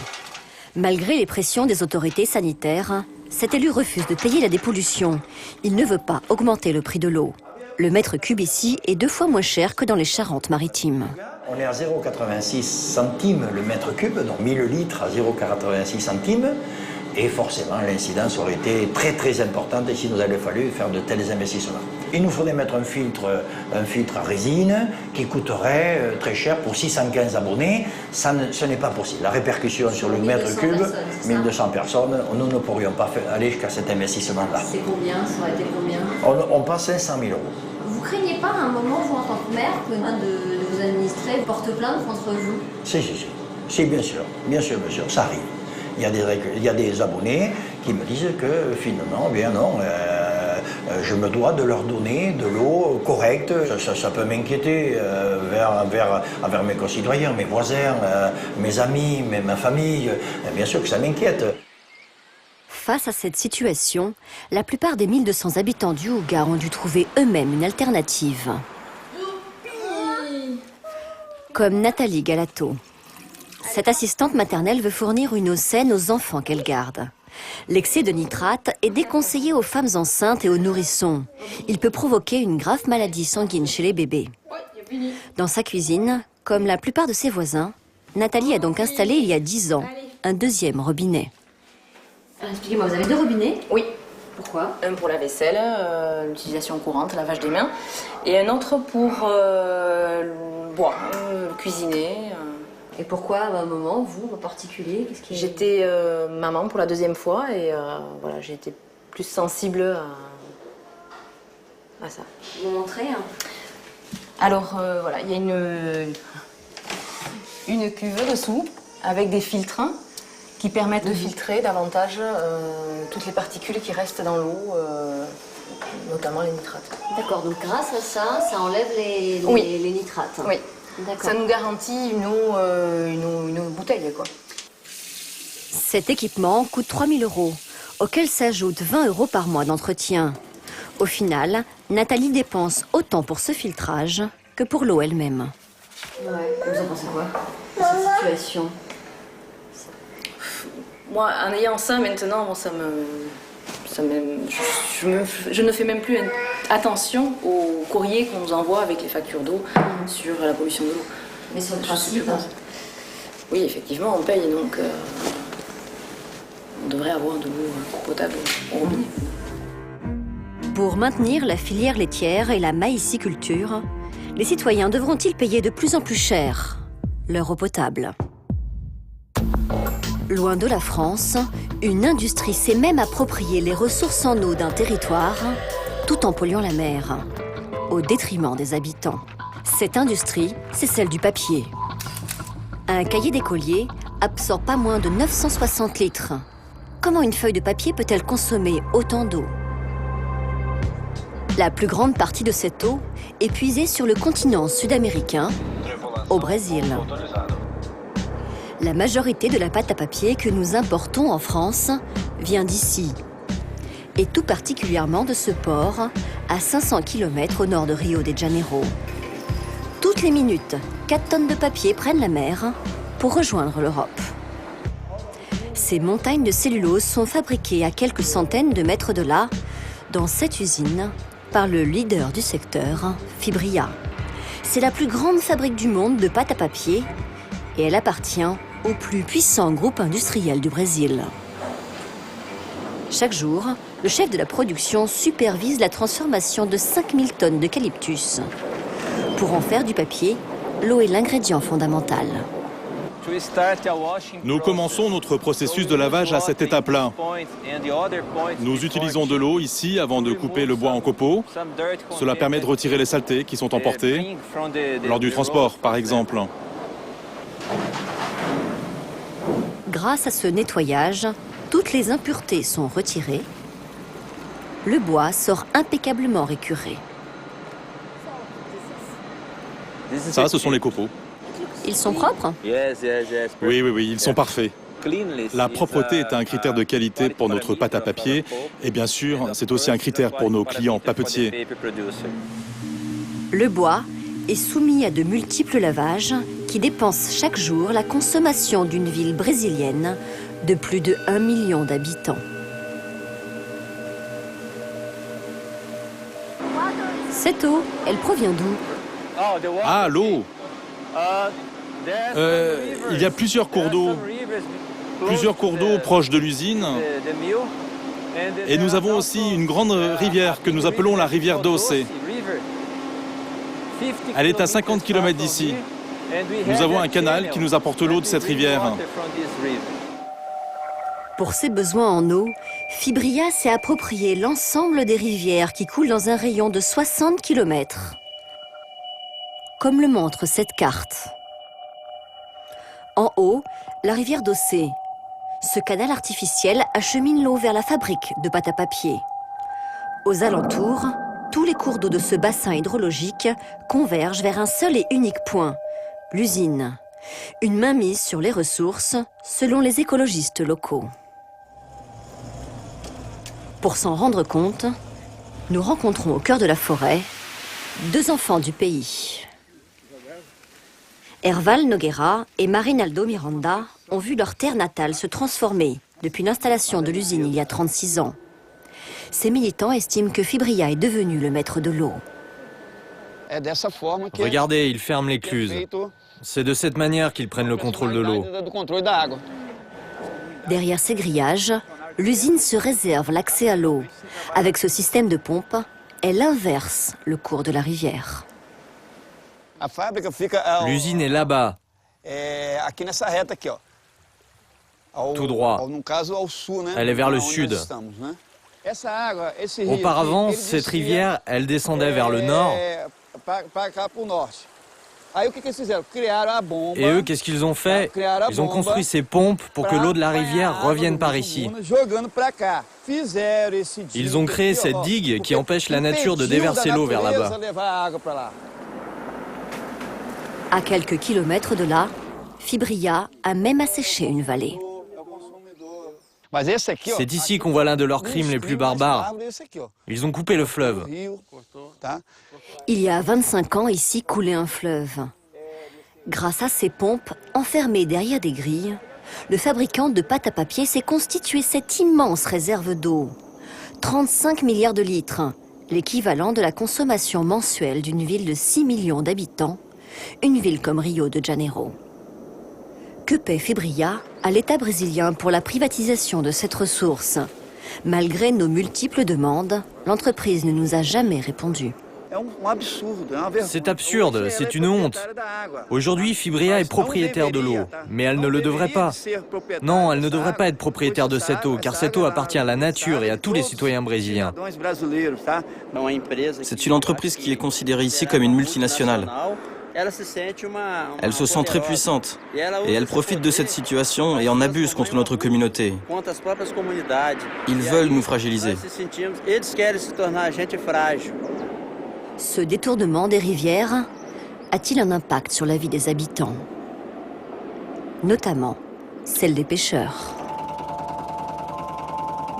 Malgré les pressions des autorités sanitaires, cet élu refuse de payer la dépollution. Il ne veut pas augmenter le prix de l'eau. Le mètre cube ici est 2 fois moins cher que dans les Charentes-Maritimes. On est à 0,86 centimes le mètre cube, donc 1000 litres à 0,86 centimes. Et forcément, l'incidence aurait été très très importante et s'il nous avait fallu faire de tels investissements. Il nous faudrait mettre un filtre à résine qui coûterait très cher pour 615 abonnés. Ce n'est pas possible. La répercussion sur le mètre cube, 1200 personnes, nous ne pourrions pas aller jusqu'à cet investissement-là. C'est combien? Ça aurait été combien? On passe 500 000 euros. Vous craignez pas à un moment, vous en tant que maire, que l'un de vos administrés porte plainte contre vous? Si. C'est bien sûr, ça arrive. Il y a des abonnés qui me disent que finalement, bien non, je me dois de leur donner de l'eau correcte. Ça peut m'inquiéter envers mes concitoyens, mes voisins, mes amis, ma famille. Bien sûr que ça m'inquiète. Face à cette situation, la plupart des 1200 habitants du Hougar ont dû trouver eux-mêmes une alternative. Comme Nathalie Galato. Cette assistante maternelle veut fournir une eau saine aux enfants qu'elle garde. L'excès de nitrate est déconseillé aux femmes enceintes et aux nourrissons. Il peut provoquer une grave maladie sanguine chez les bébés. Dans sa cuisine, comme la plupart de ses voisins, Nathalie a donc installé il y a 10 ans un deuxième robinet. Expliquez-moi, vous avez 2 robinets? Oui. Pourquoi? Un pour la vaisselle, l'utilisation courante, lavage des mains, et un autre pour boire, cuisiner. Et pourquoi, à un moment, vous, en particulier? J'étais maman pour la 2e fois et voilà, j'ai été plus sensible à ça. Vous montrez hein? Alors voilà, il y a une cuve dessous avec des filtres qui permettent de filtrer davantage toutes les particules qui restent dans l'eau, notamment les nitrates. D'accord, donc grâce à ça, ça enlève les nitrates. Oui. Ça nous garantit une eau bouteille, quoi. Cet équipement coûte 3 000 €, auquel s'ajoutent 20 € par mois d'entretien. Au final, Nathalie dépense autant pour ce filtrage que pour l'eau elle-même. Ouais, vous en pensez quoi de cette situation? Moi, en ayant ça maintenant, je ne fais même plus attention aux courriers qu'on nous envoie avec les factures d'eau sur la pollution de l'eau. Mais sur le principe, oui, effectivement, on paye, donc on devrait avoir de l'eau potable au robinet. Pour maintenir la filière laitière et la maïsiculture, les citoyens devront-ils payer de plus en plus cher leur eau potable? Loin de la France, une industrie s'est même approprié les ressources en eau d'un territoire tout en polluant la mer, au détriment des habitants. Cette industrie, c'est celle du papier. Un cahier d'écolier absorbe pas moins de 960 litres. Comment une feuille de papier peut-elle consommer autant d'eau? La plus grande partie de cette eau est puisée sur le continent sud-américain, au Brésil. La majorité de la pâte à papier que nous importons en France vient d'ici, et tout particulièrement de ce port à 500 km au nord de Rio de Janeiro. Toutes les minutes, 4 tonnes de papier prennent la mer pour rejoindre l'Europe. Ces montagnes de cellulose sont fabriquées à quelques centaines de mètres de là, dans cette usine, par le leader du secteur, Fibria. C'est la plus grande fabrique du monde de pâte à papier et elle appartient au plus puissant groupe industriel du Brésil. Chaque jour, le chef de la production supervise la transformation de 5000 tonnes d'eucalyptus. Pour en faire du papier, l'eau est l'ingrédient fondamental. Nous commençons notre processus de lavage à cette étape-là. Nous utilisons de l'eau ici avant de couper le bois en copeaux. Cela permet de retirer les saletés qui sont emportées lors du transport, par exemple. Grâce à ce nettoyage, toutes les impuretés sont retirées. Le bois sort impeccablement récuré. Ça, ce sont les copeaux. Ils sont propres? Oui, ils sont parfaits. La propreté est un critère de qualité pour notre pâte à papier et bien sûr, c'est aussi un critère pour nos clients papetiers. Le bois est soumis à de multiples lavages qui dépensent chaque jour la consommation d'une ville brésilienne de plus de 1 million d'habitants. Cette eau, elle provient d'où? Ah, l'eau! Il y a plusieurs cours d'eau proches de l'usine. Et nous avons aussi une grande rivière que nous appelons la rivière Doce. Elle est à 50 km d'ici. Nous avons un canal qui nous apporte l'eau de cette rivière. Pour ses besoins en eau, Fibria s'est approprié l'ensemble des rivières qui coulent dans un rayon de 60 km. Comme le montre cette carte. En haut, la rivière d'Ossé. Ce canal artificiel achemine l'eau vers la fabrique de pâte à papier. Aux alentours, tous les cours d'eau de ce bassin hydrologique convergent vers un seul et unique point, l'usine. Une mainmise sur les ressources, selon les écologistes locaux. Pour s'en rendre compte, nous rencontrons au cœur de la forêt 2 enfants du pays. Herval Noguera et Marinaldo Miranda ont vu leur terre natale se transformer depuis l'installation de l'usine il y a 36 ans. Ces militants estiment que Fibria est devenu le maître de l'eau. Regardez, ils ferment l'écluse. C'est de cette manière qu'ils prennent le contrôle de l'eau. Derrière ces grillages, l'usine se réserve l'accès à l'eau. Avec ce système de pompe, elle inverse le cours de la rivière. L'usine est là-bas, tout droit. Elle est vers le sud. Auparavant, cette rivière, elle descendait vers le nord. Et eux, qu'est-ce qu'ils ont fait? Ils ont construit ces pompes pour que l'eau de la rivière revienne par ici. Ils ont créé cette digue qui empêche la nature de déverser l'eau vers là-bas. À quelques kilomètres de là, Fibria a même asséché une vallée. C'est ici qu'on voit l'un de leurs crimes les plus barbares. Ils ont coupé le fleuve. Il y a 25 ans, ici coulait un fleuve. Grâce à ces pompes enfermées derrière des grilles, le fabricant de pâte à papier s'est constitué cette immense réserve d'eau. 35 milliards de litres, l'équivalent de la consommation mensuelle d'une ville de 6 millions d'habitants, une ville comme Rio de Janeiro. Que paie Fibria à l'État brésilien pour la privatisation de cette ressource? Malgré nos multiples demandes, l'entreprise ne nous a jamais répondu. C'est absurde, c'est une honte. Aujourd'hui, Fibria est propriétaire de l'eau, mais elle ne le devrait pas. Non, elle ne devrait pas être propriétaire de cette eau, car cette eau appartient à la nature et à tous les citoyens brésiliens. C'est une entreprise qui est considérée ici comme une multinationale. Elle se sent très puissante et elle profite de cette situation et en abuse contre notre communauté. Ils veulent nous fragiliser. Ce détournement des rivières a-t-il un impact sur la vie des habitants? Notamment celle des pêcheurs.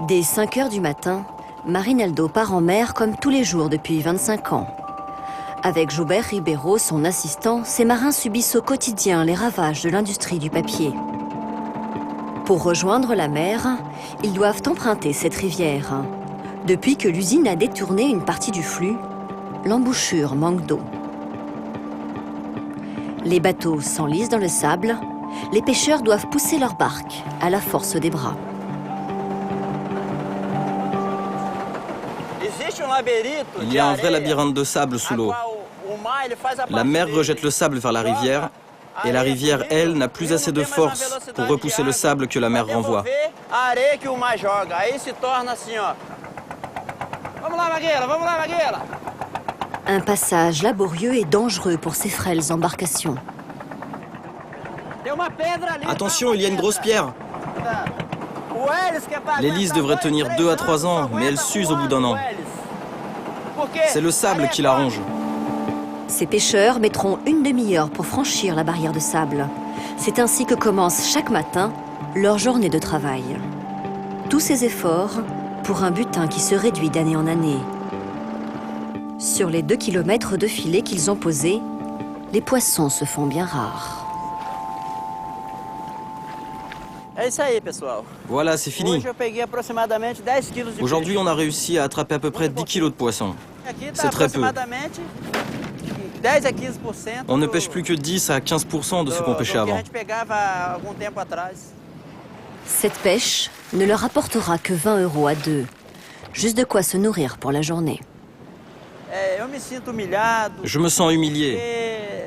Dès 5 heures du matin, Marinaldo part en mer comme tous les jours depuis 25 ans. Avec Joubert Ribeiro, son assistant, ces marins subissent au quotidien les ravages de l'industrie du papier. Pour rejoindre la mer, ils doivent emprunter cette rivière. Depuis que l'usine a détourné une partie du flux, l'embouchure manque d'eau. Les bateaux s'enlisent dans le sable, les pêcheurs doivent pousser leur barque à la force des bras. Il y a un vrai labyrinthe de sable sous l'eau. La mer rejette le sable vers la rivière et la rivière, elle, n'a plus assez de force pour repousser le sable que la mer renvoie. Un passage laborieux et dangereux pour ces frêles embarcations. Attention, il y a une grosse pierre. L'hélice devrait tenir 2 à 3 ans, mais elle s'use au bout d'1 an. C'est le sable qui la ronge. Ces pêcheurs mettront une demi-heure pour franchir la barrière de sable. C'est ainsi que commence chaque matin leur journée de travail. Tous ces efforts pour un butin qui se réduit d'année en année. Sur les 2 kilomètres de filets qu'ils ont posés, les poissons se font bien rares. Voilà, c'est fini. Aujourd'hui, on a réussi à attraper à peu près 10 kilos de poissons. C'est très peu. On ne pêche plus que 10 à 15% de ce qu'on pêchait avant. Cette pêche ne leur apportera que 20 € à 2. Juste de quoi se nourrir pour la journée. Je me sens humilié,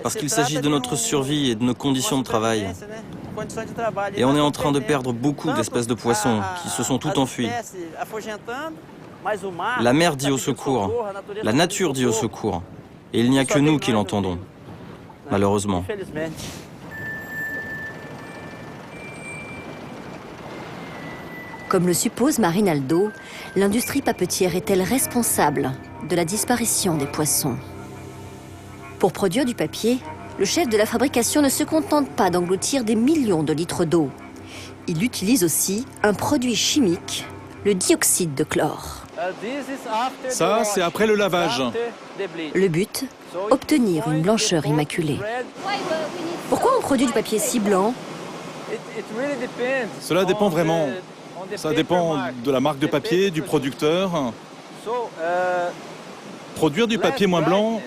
parce qu'il s'agit de notre survie et de nos conditions de travail. Et on est en train de perdre beaucoup d'espèces de poissons qui se sont toutes enfuies. La mer dit au secours, la nature dit au secours, et il n'y a que nous qui l'entendons, malheureusement. Comme le suppose Marinaldo, l'industrie papetière est-elle responsable de la disparition des poissons? Pour produire du papier, le chef de la fabrication ne se contente pas d'engloutir des millions de litres d'eau. Il utilise aussi un produit chimique, le dioxyde de chlore. Ça, c'est après le lavage. Le but, obtenir une blancheur immaculée. Pourquoi on produit du papier si blanc? Cela dépend vraiment. Ça dépend de la marque de papier, du producteur. Produire du papier moins blanc,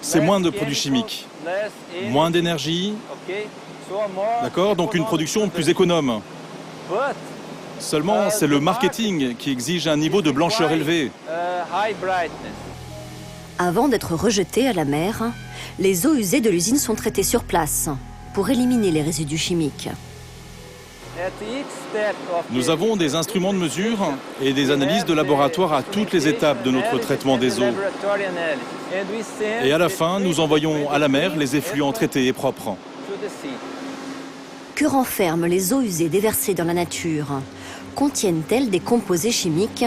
c'est moins de produits chimiques, moins d'énergie, d'accord? Donc une production plus économe. Seulement, c'est le marketing qui exige un niveau de blancheur élevé. Avant d'être rejetées à la mer, les eaux usées de l'usine sont traitées sur place pour éliminer les résidus chimiques. Nous avons des instruments de mesure et des analyses de laboratoire à toutes les étapes de notre traitement des eaux. Et à la fin, nous envoyons à la mer les effluents traités et propres. Que renferment les eaux usées déversées dans la nature? Contiennent-elles des composés chimiques?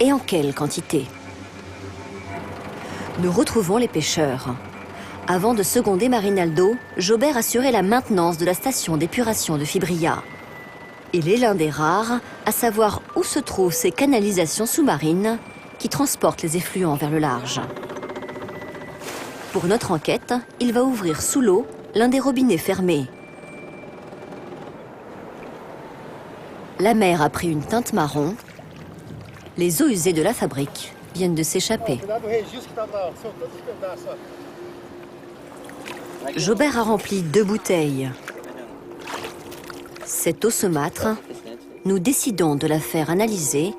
Et en quelle quantité? Nous retrouvons les pêcheurs. Avant de seconder Marinaldo, Jobert assurait la maintenance de la station d'épuration de Fibria. Il est l'un des rares à savoir où se trouvent ces canalisations sous-marines qui transportent les effluents vers le large. Pour notre enquête, il va ouvrir sous l'eau l'un des robinets fermés. La mer a pris une teinte marron. Les eaux usées de la fabrique viennent de s'échapper. Jobert a rempli 2 bouteilles. Cette eau saumâtre, nous décidons de la faire analyser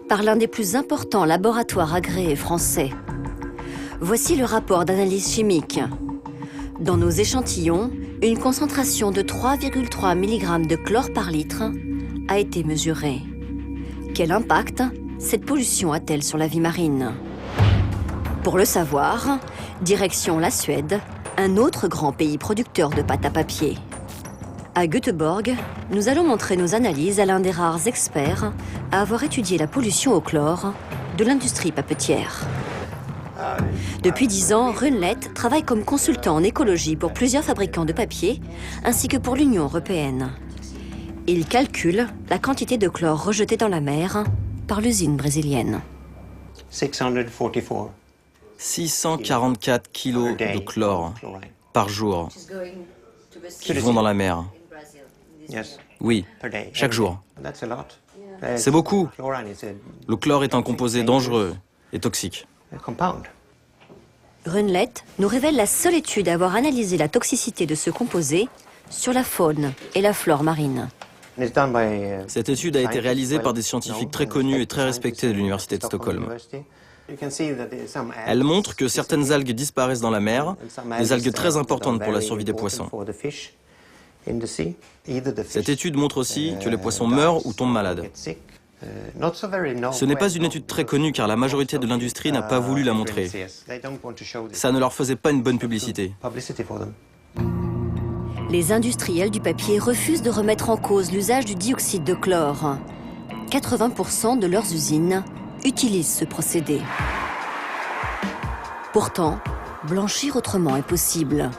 par l'un des plus importants laboratoires agréés français. Voici le rapport d'analyse chimique. Dans nos échantillons, une concentration de 3,3 mg de chlore par litre a été mesurée. Quel impact cette pollution a-t-elle sur la vie marine? Pour le savoir, direction la Suède, un autre grand pays producteur de pâte à papier. À Göteborg, nous allons montrer nos analyses à l'un des rares experts à avoir étudié la pollution au chlore de l'industrie papetière. Depuis 10 ans, Runlet travaille comme consultant en écologie pour plusieurs fabricants de papier, ainsi que pour l'Union européenne. Il calcule la quantité de chlore rejetée dans la mer par l'usine brésilienne. 644 kilos de chlore par jour qui vont dans la mer. Oui, chaque jour. C'est beaucoup. Le chlore est un composé dangereux et toxique. Runlet nous révèle la seule étude à avoir analysé la toxicité de ce composé sur la faune et la flore marine. Cette étude a été réalisée par des scientifiques très connus et très respectés de l'Université de Stockholm. Elle montre que certaines algues disparaissent dans la mer, des algues très importantes pour la survie des poissons. Cette étude montre aussi que les poissons meurent ou tombent malades. Ce n'est pas une étude très connue car la majorité de l'industrie n'a pas voulu la montrer. Ça ne leur faisait pas une bonne publicité. Les industriels du papier refusent de remettre en cause l'usage du dioxyde de chlore. 80% de leurs usines utilisent ce procédé. Pourtant, blanchir autrement est possible.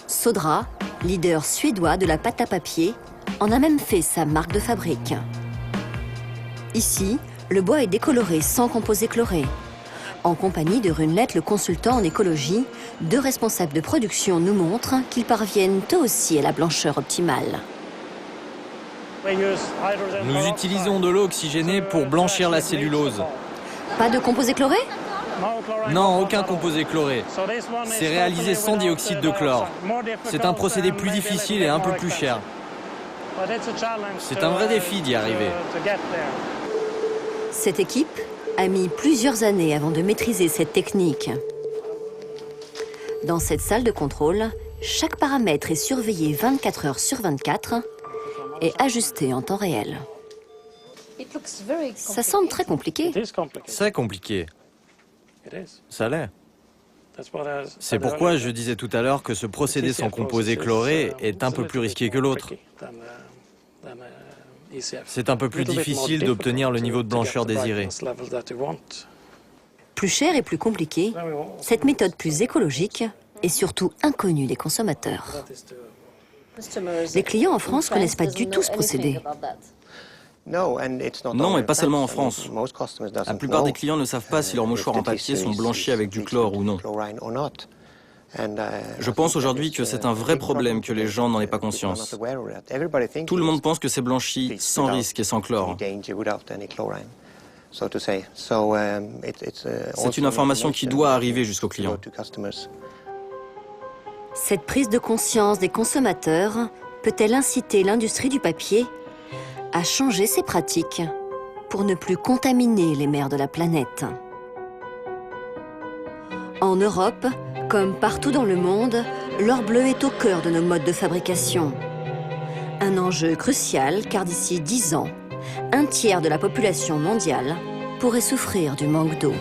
Södra, leader suédois de la pâte à papier, en a même fait sa marque de fabrique. Ici, le bois est décoloré sans composés chlorés. En compagnie de Runlet, le consultant en écologie, 2 responsables de production nous montrent qu'ils parviennent eux aussi à la blancheur optimale. Nous utilisons de l'eau oxygénée pour blanchir la cellulose. Pas de composés chlorés? Non, aucun composé chloré. C'est réalisé sans dioxyde de chlore. C'est un procédé plus difficile et un peu plus cher. C'est un vrai défi d'y arriver. Cette équipe a mis plusieurs années avant de maîtriser cette technique. Dans cette salle de contrôle, chaque paramètre est surveillé 24 heures sur 24 et ajusté en temps réel. Ça semble très compliqué. C'est compliqué. Ça l'est. C'est pourquoi je disais tout à l'heure que ce procédé sans composé chloré est un peu plus risqué que l'autre. C'est un peu plus difficile d'obtenir le niveau de blancheur désiré. Plus cher et plus compliqué, cette méthode plus écologique est surtout inconnue des consommateurs. Les clients en France ne connaissent pas du tout ce procédé. Non, et pas seulement en France. La plupart des clients ne savent pas si leurs mouchoirs en papier sont blanchis avec du chlore ou non. Je pense aujourd'hui que c'est un vrai problème que les gens n'en aient pas conscience. Tout le monde pense que c'est blanchi sans risque et sans chlore. C'est une information qui doit arriver jusqu'aux clients. Cette prise de conscience des consommateurs peut-elle inciter l'industrie du papier à changer ses pratiques pour ne plus contaminer les mers de la planète? En Europe, comme partout dans le monde, l'or bleu est au cœur de nos modes de fabrication. Un enjeu crucial car d'ici 10 ans, un tiers de la population mondiale pourrait souffrir du manque d'eau.